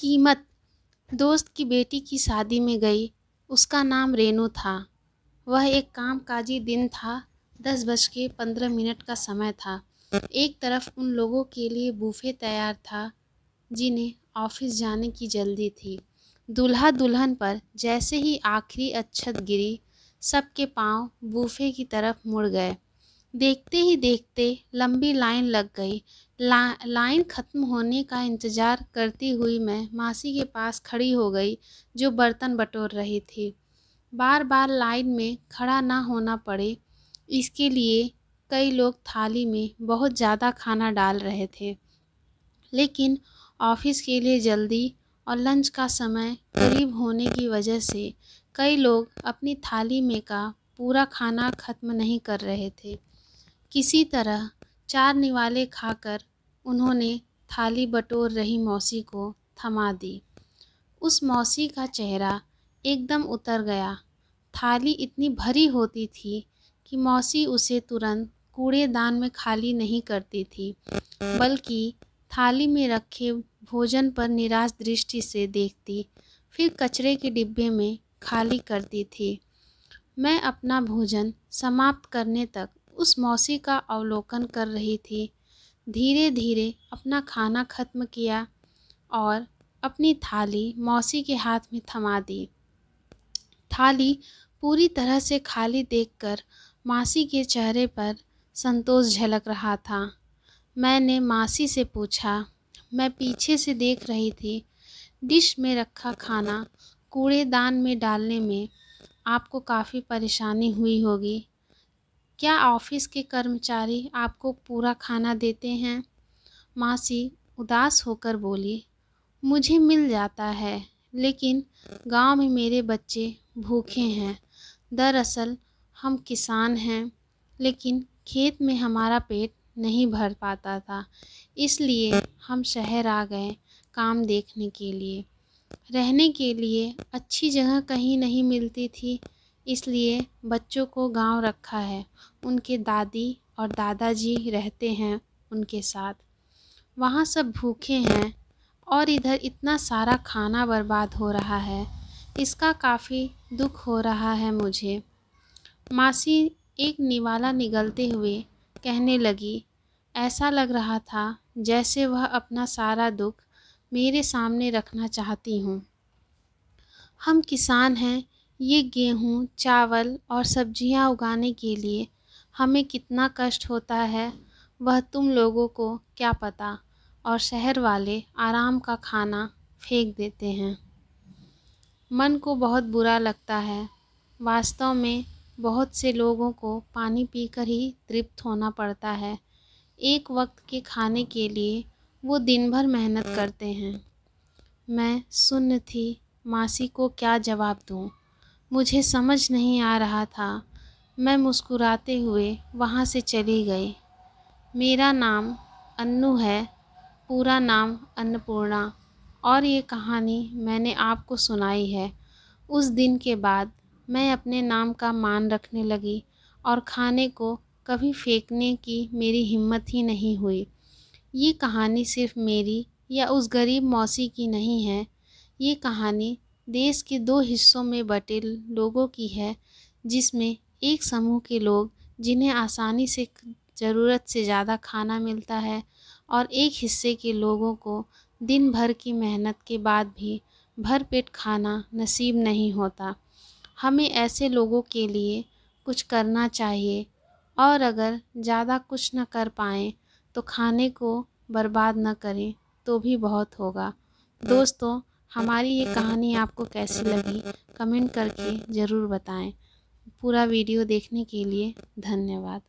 कीमत। दोस्त की बेटी की शादी में गई। उसका नाम रेनू था। वह एक कामकाजी दिन था। 10:15 का समय था। एक तरफ उन लोगों के लिए बूफे तैयार था जिन्हें ऑफिस जाने की जल्दी थी। दूल्हा दुल्हन पर जैसे ही आखिरी अक्षत गिरी, सबके पांव बूफे की तरफ मुड़ गए। देखते ही देखते लंबी लाइन लग गई। लाइन ख़त्म होने का इंतज़ार करती हुई मैं मासी के पास खड़ी हो गई, जो बर्तन बटोर रही थी। बार बार लाइन में खड़ा ना होना पड़े, इसके लिए कई लोग थाली में बहुत ज़्यादा खाना डाल रहे थे। लेकिन ऑफिस के लिए जल्दी और लंच का समय करीब होने की वजह से कई लोग अपनी थाली में का पूरा खाना ख़त्म नहीं कर रहे थे। किसी तरह 4 निवाले खाकर उन्होंने थाली बटोर रही मौसी को थमा दी। उस मौसी का चेहरा एकदम उतर गया। थाली इतनी भरी होती थी कि मौसी उसे तुरंत कूड़ेदान में खाली नहीं करती थी, बल्कि थाली में रखे भोजन पर निराश दृष्टि से देखती, फिर कचरे के डिब्बे में खाली करती थी। मैं अपना भोजन समाप्त करने तक उस मौसी का अवलोकन कर रही थी। धीरे धीरे अपना खाना ख़त्म किया और अपनी थाली मौसी के हाथ में थमा दी। थाली पूरी तरह से खाली देखकर मासी के चेहरे पर संतोष झलक रहा था। मैंने मासी से पूछा, मैं पीछे से देख रही थी, डिश में रखा खाना कूड़ेदान में डालने में आपको काफ़ी परेशानी हुई होगी। क्या ऑफिस के कर्मचारी आपको पूरा खाना देते हैं? मासी उदास होकर बोली, मुझे मिल जाता है, लेकिन गांव में मेरे बच्चे भूखे हैं। दरअसल हम किसान हैं, लेकिन खेत में हमारा पेट नहीं भर पाता था, इसलिए हम शहर आ गए काम देखने के लिए। रहने के लिए अच्छी जगह कहीं नहीं मिलती थी, इसलिए बच्चों को गांव रखा है। उनके दादी और दादाजी रहते हैं उनके साथ। वहाँ सब भूखे हैं और इधर इतना सारा खाना बर्बाद हो रहा है। इसका काफ़ी दुख हो रहा है मुझे। मासी एक निवाला निगलते हुए कहने लगी, ऐसा लग रहा था जैसे वह अपना सारा दुख मेरे सामने रखना चाहती हूँ। हम किसान हैं, ये गेहूँ, चावल और सब्जियाँ उगाने के लिए हमें कितना कष्ट होता है, वह तुम लोगों को क्या पता। और शहर वाले आराम का खाना फेंक देते हैं। मन को बहुत बुरा लगता है। वास्तव में बहुत से लोगों को पानी पीकर ही तृप्त होना पड़ता है। एक वक्त के खाने के लिए वो दिन भर मेहनत करते हैं। मैं सुन्न थी, मासी को क्या जवाब दूँ। मुझे समझ नहीं आ रहा था। मैं मुस्कुराते हुए वहाँ से चली गई। मेरा नाम अन्नू है, पूरा नाम अन्नपूर्णा, और ये कहानी मैंने आपको सुनाई है। उस दिन के बाद मैं अपने नाम का मान रखने लगी और खाने को कभी फेंकने की मेरी हिम्मत ही नहीं हुई। ये कहानी सिर्फ मेरी या उस गरीब मौसी की नहीं है। ये कहानी देश के 2 हिस्सों में बटे लोगों की है, जिसमें एक समूह के लोग जिन्हें आसानी से ज़रूरत से ज़्यादा खाना मिलता है, और एक हिस्से के लोगों को दिन भर की मेहनत के बाद भी भरपेट खाना नसीब नहीं होता। हमें ऐसे लोगों के लिए कुछ करना चाहिए, और अगर ज़्यादा कुछ न कर पाएँ तो खाने को बर्बाद न करें तो भी बहुत होगा। दोस्तों, हमारी ये कहानी आपको कैसी लगी कमेंट करके ज़रूर बताएं। पूरा वीडियो देखने के लिए धन्यवाद।